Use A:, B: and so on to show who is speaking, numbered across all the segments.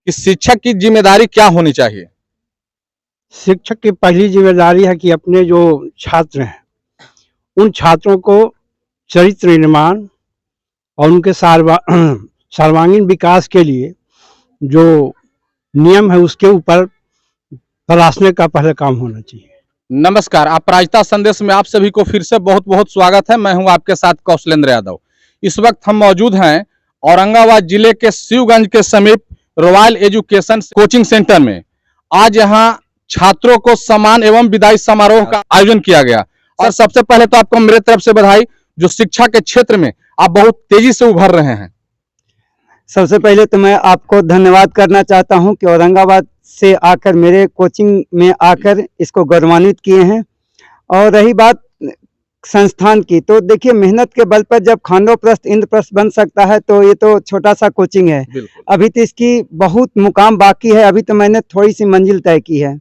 A: कि शिक्षक की जिम्मेदारी क्या होनी चाहिए।
B: शिक्षक की पहली जिम्मेदारी है कि अपने जो छात्र हैं उन छात्रों को चरित्र निर्माण और उनके सर्वांगीण विकास के लिए जो नियम है उसके ऊपर तलाशने का पहले काम होना चाहिए।
A: नमस्कार, अपराजिता संदेश में आप सभी को फिर से बहुत बहुत स्वागत है। मैं हूं आपके साथ कौशलेंद्र यादव। इस वक्त हम मौजूद हैं औरंगाबाद जिले के शिवगंज के समीप रॉयल एजुकेशन कोचिंग सेंटर में। आज यहां छात्रों को सम्मान एवं विदाई समारोह का आयोजन किया गया। और सबसे पहले तो आपको मेरे तरफ से बधाई, जो शिक्षा के क्षेत्र में आप बहुत तेजी से उभर रहे हैं।
B: सबसे पहले तो मैं आपको धन्यवाद करना चाहता हूं कि औरंगाबाद से आकर मेरे कोचिंग में आकर इसको गौरवान्वित किए हैं। और रही बात संस्थान की, तो देखिए मेहनत के बल पर जब खांडोप्रस्थ इंद्रप्रस्थ बन सकता है तो ये तो छोटा सा कोचिंग है। अभी तो इसकी बहुत मुकाम बाकी है, अभी तो मैंने थोड़ी सी मंजिल तय की है।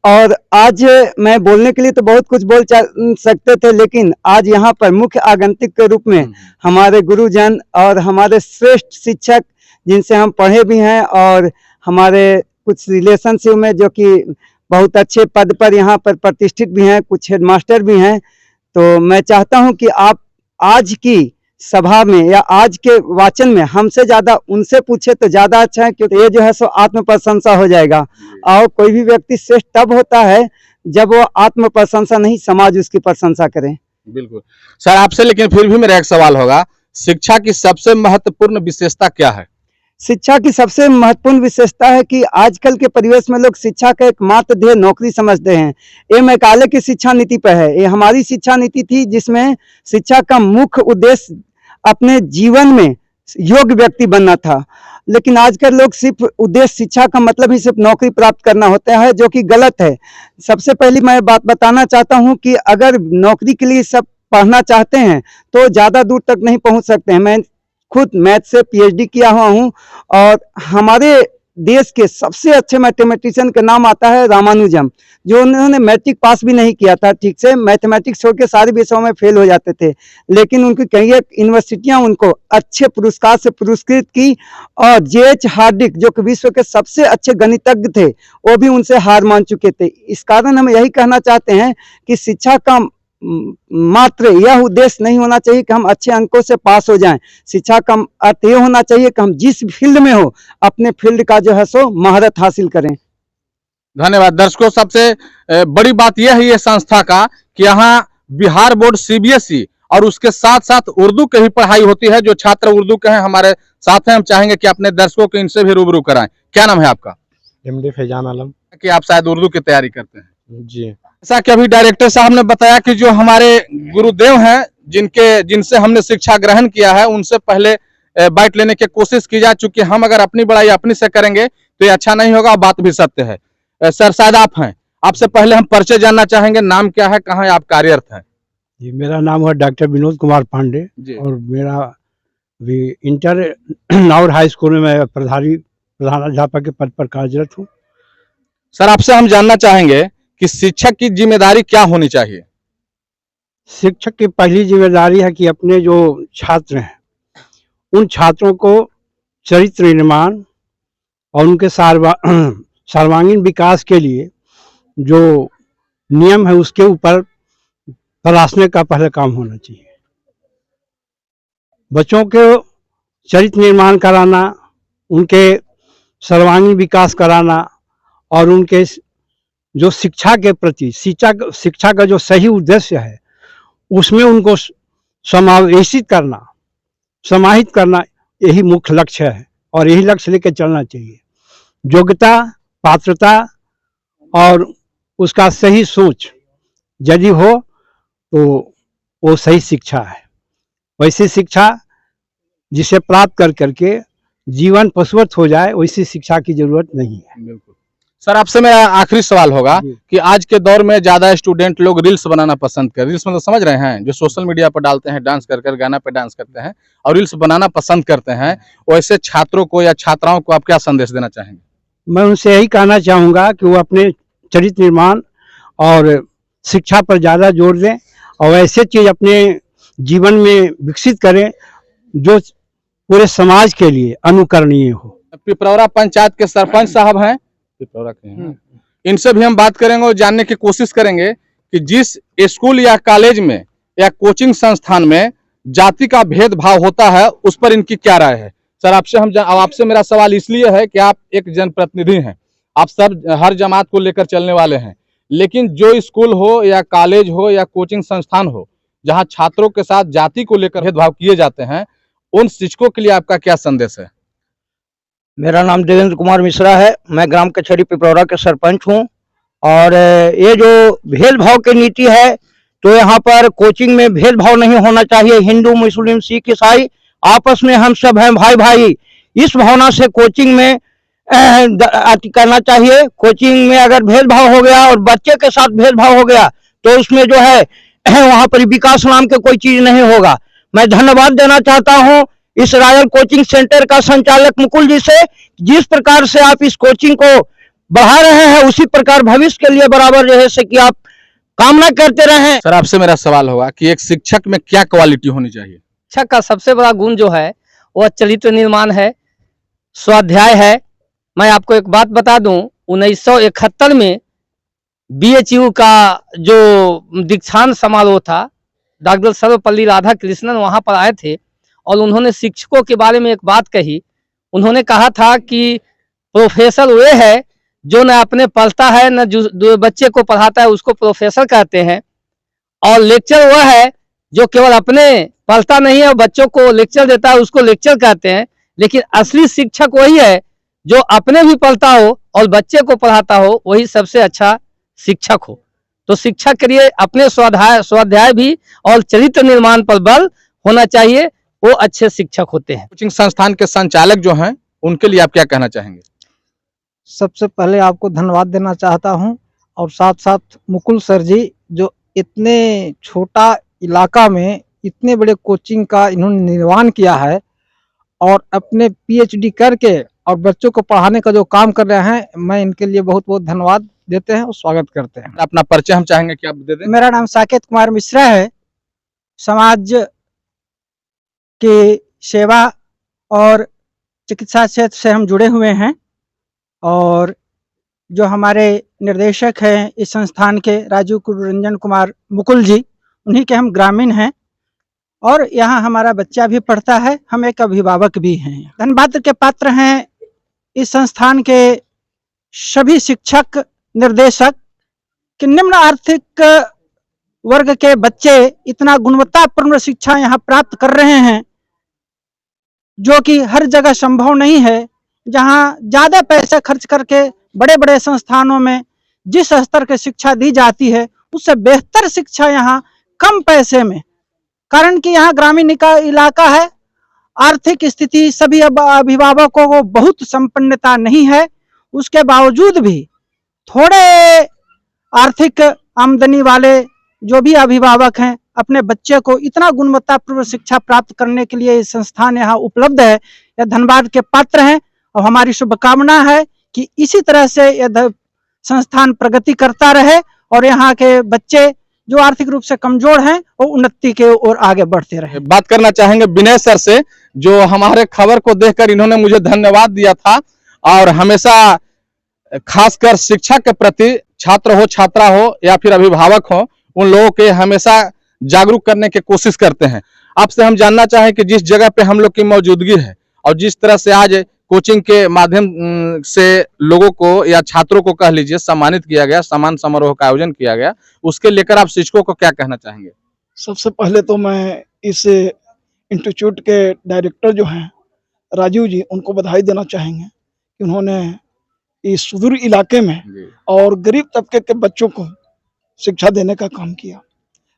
B: और आज मैं बोलने के लिए तो बहुत कुछ बोल सकते थे, लेकिन आज यहाँ पर मुख्य आगंतुक के रूप में हमारे गुरुजन और हमारे श्रेष्ठ शिक्षक जिनसे हम पढ़े भी हैं और हमारे कुछ रिलेशनशिप में जो कि बहुत अच्छे पद पर यहाँ पर प्रतिष्ठित भी हैं, कुछ हेडमास्टर भी हैं। तो मैं चाहता हूँ कि आप आज की सभा में या आज के वाचन में हमसे ज्यादा उनसे पूछे तो ज्यादा अच्छा है, क्योंकि ये जो है सो आत्म प्रशंसा हो जाएगा। और कोई भी व्यक्ति श्रेष्ठ तब होता है जब वो आत्म प्रशंसा नहीं, समाज उसकी प्रशंसा करे। बिल्कुल
A: सर, आपसे लेकिन फिर भी मेरा एक सवाल होगा, शिक्षा की सबसे महत्वपूर्ण विशेषता क्या है?
B: शिक्षा की सबसे महत्वपूर्ण विशेषता है कि आजकल के परिवेश में लोग शिक्षा का एकमात्र ध्येय नौकरी समझते हैं। ये मैकाले की शिक्षा नीति पर है, ये हमारी शिक्षा नीति थी जिसमें शिक्षा का मुख्य उद्देश्य अपने जीवन में योग्य व्यक्ति बनना था। लेकिन आजकल लोग सिर्फ उद्देश्य शिक्षा का मतलब ही सिर्फ नौकरी प्राप्त करना होता है, जो कि गलत है। सबसे पहली मैं बात बताना चाहता हूं कि अगर नौकरी के लिए सब पढ़ना चाहते हैं तो ज़्यादा दूर तक नहीं पहुंच सकते हैं। मैं खुद मैथ से पीएचडी किया हुआ हूं और हमारे देश के सबसे अच्छे मैथमेटिशियन का नाम आता है रामानुजम, जो उन्होंने मैट्रिक पास भी नहीं किया था ठीक से, मैथमेटिक्स छोड़ के सारे विषयों में फेल हो जाते थे। लेकिन उनकी कई यूनिवर्सिटियां उनको अच्छे पुरस्कार से पुरस्कृत की। और जेएच हार्डिक जो कि विश्व के सबसे अच्छे गणितज्ञ थे, वो भी उनसे हार मान चुके थे। इस कारण हम यही कहना चाहते हैं कि शिक्षा का मात्र यह उद्देश्य नहीं होना चाहिए कि हम अच्छे अंकों से पास हो जाएं। शिक्षा का अर्थ ये होना चाहिए कि हम जिस फील्ड में हो अपने फील्ड का जो है सो महारत हासिल करें।
A: धन्यवाद। दर्शकों, सबसे बड़ी बात यह है ये संस्था का कि यहाँ बिहार बोर्ड सीबीएसई और उसके साथ साथ उर्दू की भी पढ़ाई होती है। जो छात्र उर्दू के हैं हमारे साथ हैं, हम चाहेंगे कि अपने दर्शकों को इनसे भी रूबरू कराएं। क्या नाम है आपका?
B: एमडी फैजान आलम।
A: कि आप शायद उर्दू की तैयारी करते हैं?
B: जी।
A: ऐसा कि अभी डायरेक्टर साहब ने बताया कि जो हमारे गुरुदेव हैं जिनसे हमने शिक्षा ग्रहण किया है, उनसे पहले बाइट लेने की कोशिश की जा चुकी। हम अगर अपनी बड़ाई अपनी से करेंगे तो ये अच्छा नहीं होगा। बात भी सत्य है। सर, शायद आप हैं, आपसे पहले हम परिचय जानना चाहेंगे। नाम क्या है, कहाँ आप कार्यरत हैं?
B: जी, मेरा नाम है डॉक्टर विनोद कुमार पांडे और मेरा भी इंटर और हाई स्कूल में मैं प्रधानाध्यापक के पद पर कार्यरत हूँ।
A: सर, आपसे हम जानना चाहेंगे कि शिक्षक की जिम्मेदारी क्या होनी चाहिए?
B: शिक्षक की पहली जिम्मेदारी है कि अपने जो छात्र हैं उन छात्रों को चरित्र निर्माण और उनके सर्वांगीण विकास के लिए जो नियम है उसके ऊपर तलाशने का पहले काम होना चाहिए। बच्चों को चरित्र निर्माण कराना, उनके सर्वांगीण विकास कराना और उनके जो शिक्षा के प्रति शिक्षा का जो सही उद्देश्य है उसमें उनको समावेशित करना, समाहित करना, यही मुख्य लक्ष्य है और यही लक्ष्य लेकर चलना चाहिए। योग्यता, पात्रता और उसका सही सोच यदि हो तो वो सही शिक्षा है। वैसी शिक्षा जिसे प्राप्त करके जीवन पशुवत हो जाए, वैसी शिक्षा की जरूरत नहीं है। बिल्कुल।
A: सर, आपसे मेरा आखिरी सवाल होगा कि आज के दौर में ज्यादा स्टूडेंट लोग रील्स बनाना पसंद करते हैं। रील्स मतलब समझ रहे हैं, जो सोशल मीडिया पर डालते हैं, डांस कर गाना पे डांस करते हैं और रील्स बनाना पसंद करते हैं। वैसे छात्रों को या छात्राओं को आप क्या संदेश देना चाहेंगे?
B: मैं उनसे यही कहना चाहूँगा कि वो अपने चरित्र निर्माण और शिक्षा पर ज़्यादा जोर दें और ऐसे चीज़ अपने जीवन में विकसित करें जो पूरे समाज के लिए अनुकरणीय हो।
A: पिपरौरा पंचायत के सरपंच साहब हैं, पिपरौरा के हैं, इनसे भी हम बात करेंगे और जानने की कोशिश करेंगे कि जिस स्कूल या कॉलेज में या कोचिंग संस्थान में जाति का भेदभाव होता है उस पर इनकी क्या राय है। सर आपसे मेरा सवाल इसलिए है कि आप एक जनप्रतिनिधि हैं, आप सब हर जमात को लेकर चलने वाले हैं, लेकिन जो स्कूल हो या कॉलेज हो या कोचिंग संस्थान हो जहां छात्रों के साथ जाति को लेकर भेदभाव किए जाते हैं, उन शिक्षकों के लिए आपका क्या संदेश है।
C: मेरा नाम देवेंद्र कुमार मिश्रा है, मैं ग्राम कचहरी पिपरौरा के सरपंच हूं। और ये जो भेदभाव की नीति है तो यहाँ पर कोचिंग में भेदभाव नहीं होना चाहिए। हिंदू, मुस्लिम, सिख, ईसाई आपस में हम सब हैं भाई भाई, इस भावना से कोचिंग में करना चाहिए। कोचिंग में अगर भेदभाव हो गया और बच्चे के साथ भेदभाव हो गया तो उसमें जो है वहाँ पर विकास नाम के कोई चीज नहीं होगा। मैं धन्यवाद देना चाहता हूँ इस रॉयल कोचिंग सेंटर का संचालक मुकुल जी से, जिस प्रकार से आप इस कोचिंग को बढ़ा रहे हैं उसी प्रकार भविष्य के लिए बराबर जो है से कि आप कामना करते रहें।
A: सर आपसे मेरा सवाल होगा कि एक शिक्षक में क्या क्वालिटी होनी चाहिए।
D: शिक्षक का सबसे बड़ा गुण जो है वह चरित्र निर्माण है, स्वाध्याय है। मैं आपको एक बात बता दूं, 1971 में BHU का जो दीक्षांत समारोह था, डॉक्टर सर्वपल्ली राधाकृष्णन वहां पर आए थे और उन्होंने शिक्षकों के बारे में एक बात कही। उन्होंने कहा था कि प्रोफेसर वे है जो न अपने पढ़ता है न जो बच्चे को पढ़ाता है उसको प्रोफेसर कहते हैं, और लेक्चर वह है जो केवल अपने पढ़ता नहीं है और बच्चों को लेक्चर देता है उसको लेक्चर कहते हैं। लेकिन असली शिक्षक वही है जो अपने भी पढ़ता हो और बच्चे को पढ़ाता हो, वही सबसे अच्छा शिक्षक हो। तो शिक्षा के लिए अपने स्वाध्याय भी और चरित्र निर्माण पर बल होना चाहिए, वो अच्छे शिक्षक होते हैं।
A: कोचिंग संस्थान के संचालक जो हैं उनके लिए आप क्या कहना चाहेंगे।
E: सबसे पहले आपको धन्यवाद देना चाहता हूं और साथ साथ मुकुल सर जी जो इतने छोटा इलाका में इतने बड़े कोचिंग का इन्होंने निर्माण किया है और अपने PhD करके और बच्चों को पढ़ाने का जो काम कर रहे हैं, मैं इनके लिए बहुत बहुत धन्यवाद देते हैं और स्वागत करते हैं।
A: अपना परिचय हम चाहेंगे कि आप दे दें।
B: मेरा नाम साकेत कुमार मिश्रा है। समाज की सेवा और चिकित्सा क्षेत्र से हम जुड़े हुए हैं और जो हमारे निर्देशक हैं इस संस्थान के राजीव रंजन कुमार मुकुल जी, उन्हीं के हम ग्रामीण हैं और यहाँ हमारा बच्चा भी पढ़ता है, हम एक अभिभावक भी हैं। धन्यवाद के पात्र हैं इस संस्थान के सभी शिक्षक निर्देशक कि निम्न आर्थिक वर्ग के बच्चे इतना गुणवत्तापूर्ण शिक्षा यहाँ प्राप्त कर रहे हैं जो कि हर जगह संभव नहीं है। जहाँ ज्यादा पैसे खर्च करके बड़े बड़े संस्थानों में जिस स्तर की शिक्षा दी जाती है उससे बेहतर शिक्षा यहाँ कम पैसे में, कारण कि यहाँ ग्रामीण का इलाका है, आर्थिक स्थिति सभी अभिभावकों को बहुत संपन्नता नहीं है, उसके बावजूद भी थोड़े आर्थिक आमदनी वाले जो भी अभिभावक हैं अपने बच्चे को इतना गुणवत्तापूर्ण शिक्षा प्राप्त करने के लिए संस्थान यहाँ उपलब्ध है, यह धन्यवाद के पात्र हैं। और हमारी शुभकामना है कि इसी तरह से यह संस्थान प्रगति करता रहे और यहाँ के बच्चे जो आर्थिक रूप से कमजोर हैं वो उन्नति के ओर आगे बढ़ते रहे।
A: बात करना चाहेंगे विनय सर से, जो हमारे खबर को देखकर इन्होंने मुझे धन्यवाद दिया था और हमेशा खासकर शिक्षा के प्रति, छात्र हो छात्रा हो या फिर अभिभावक हो, उन लोगों के हमेशा जागरूक करने की कोशिश करते हैं। आपसे हम जानना चाहें कि जिस जगह पे हम लोग की मौजूदगी है और जिस तरह से आज कोचिंग के माध्यम से लोगों को या छात्रों को कह लीजिए सम्मानित किया गया, सम्मान समारोह का आयोजन किया गया, उसके लेकर आप शिक्षकों को क्या कहना चाहेंगे।
F: सबसे पहले तो मैं इस इंस्टीट्यूट के डायरेक्टर जो हैं राजीव जी, उनको बधाई देना चाहेंगे कि उन्होंने इस सुदूर इलाके में और गरीब तबके के बच्चों को शिक्षा देने का काम किया।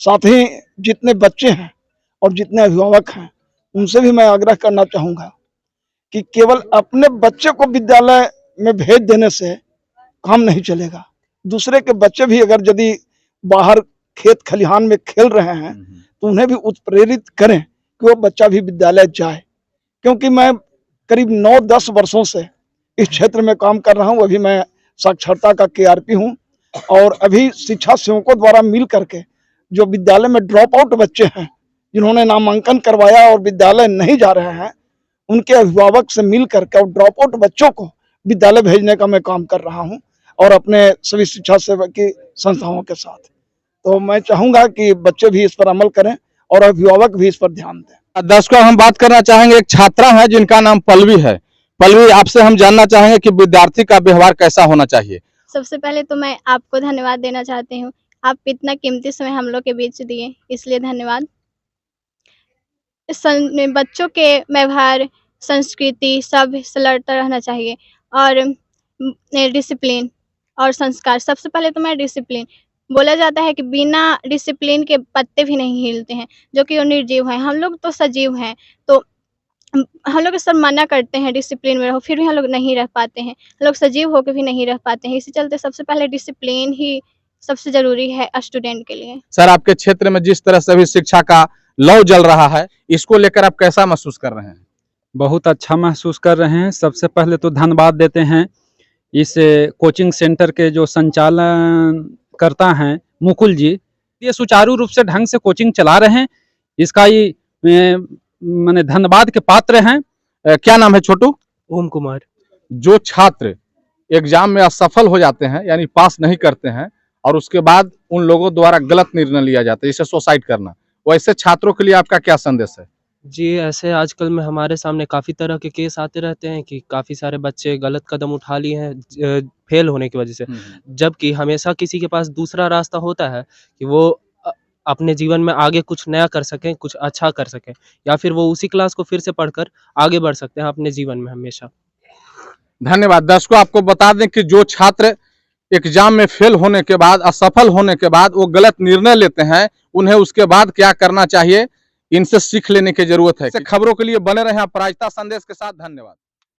F: साथ ही जितने बच्चे हैं और जितने अभिभावक हैं उनसे भी मैं आग्रह करना चाहूँगा कि केवल अपने बच्चे को विद्यालय में भेज देने से काम नहीं चलेगा। दूसरे के बच्चे भी अगर यदि बाहर खेत खलिहान में खेल रहे हैं तो उन्हें भी उत्प्रेरित करें कि वो बच्चा भी विद्यालय जाए। क्योंकि मैं करीब 9-10 वर्षों से इस क्षेत्र में काम कर रहा हूँ। अभी मैं साक्षरता का KRP हूँ और अभी शिक्षा सेवकों द्वारा मिल करके जो विद्यालय में ड्रॉप आउट बच्चे हैं जिन्होंने नामांकन करवाया और विद्यालय नहीं जा रहे हैं, उनके अभिभावक से मिल करके और ड्रॉप आउट बच्चों को विद्यालय भेजने का मैं काम कर रहा हूं, और अपने सभी शिक्षा सेवा की संस्थाओं के साथ। तो मैं चाहूंगा कि बच्चे भी इस पर अमल करें और अभिभावक भी इस पर ध्यान दें।
A: दर्शकों, हम बात करना चाहेंगे एक छात्रा है जिनका नाम पल्लवी है। पल्लवी, आपसे हम जानना चाहेंगे कि विद्यार्थी का व्यवहार कैसा होना चाहिए।
G: सबसे पहले तो मैं आपको धन्यवाद देना चाहती हूँ। आप इतना कीमती समय हम लोग के बीच दिए, इसलिए धन्यवाद। बच्चों के व्यवहार, संस्कृति सब सलटता रहना चाहिए, और डिसिप्लिन और संस्कार। सबसे पहले तो मैं डिसिप्लिन, बोला जाता है कि बिना डिसिप्लिन के पत्ते भी नहीं हिलते हैं, जो कि वो निर्जीव हैं। हम लोग तो सजीव हैं, तो हम लोग सब मना करते हैं डिसिप्लिन में रहो, फिर भी हम लोग नहीं रह पाते हैं। हम लोग सजीव होकर भी नहीं रह पाते हैं। इसी चलते सबसे पहले डिसिप्लिन ही सबसे ज़रूरी है स्टूडेंट के लिए।
A: सर, आपके क्षेत्र में जिस तरह से अभी शिक्षा का लौ जल रहा है, इसको लेकर आप कैसा महसूस कर रहे हैं?
H: बहुत अच्छा महसूस कर रहे हैं। सबसे पहले तो धन्यवाद देते हैं इस कोचिंग सेंटर के जो संचालन करता हैं मुकुल जी। ये सुचारू रूप से ढंग से कोचिंग चला रहे हैं, इसका ही माने धन्यवाद के पात्र हैं।
A: क्या नाम है छोटू?
I: ओम कुमार।
A: जो छात्र एग्जाम में असफल हो जाते हैं, यानी पास नहीं करते हैं, और उसके बाद उन लोगों द्वारा गलत निर्णय लिया जाता है, जैसे सुसाइड करना, वैसे छात्रों के लिए आपका क्या संदेश है?
I: जी, ऐसे आजकल में हमारे सामने काफ़ी तरह के केस आते रहते हैं कि काफ़ी सारे बच्चे गलत कदम उठा लिए हैं फेल होने की वजह से। जबकि हमेशा किसी के पास दूसरा रास्ता होता है कि वो अपने जीवन में आगे कुछ नया कर सकें, कुछ अच्छा कर सकें, या फिर वो उसी क्लास को फिर से पढ़कर आगे बढ़ सकते हैं अपने जीवन में हमेशा।
A: धन्यवाद। दर्शकों, आपको बता दें कि जो छात्र एग्जाम में फेल होने के बाद, असफल होने के बाद वो गलत निर्णय लेते हैं, उन्हें उसके बाद क्या करना चाहिए, इनसे सीख लेने की जरूरत है। खबरों के लिए बने रहें अपराजिता संदेश के साथ। धन्यवाद।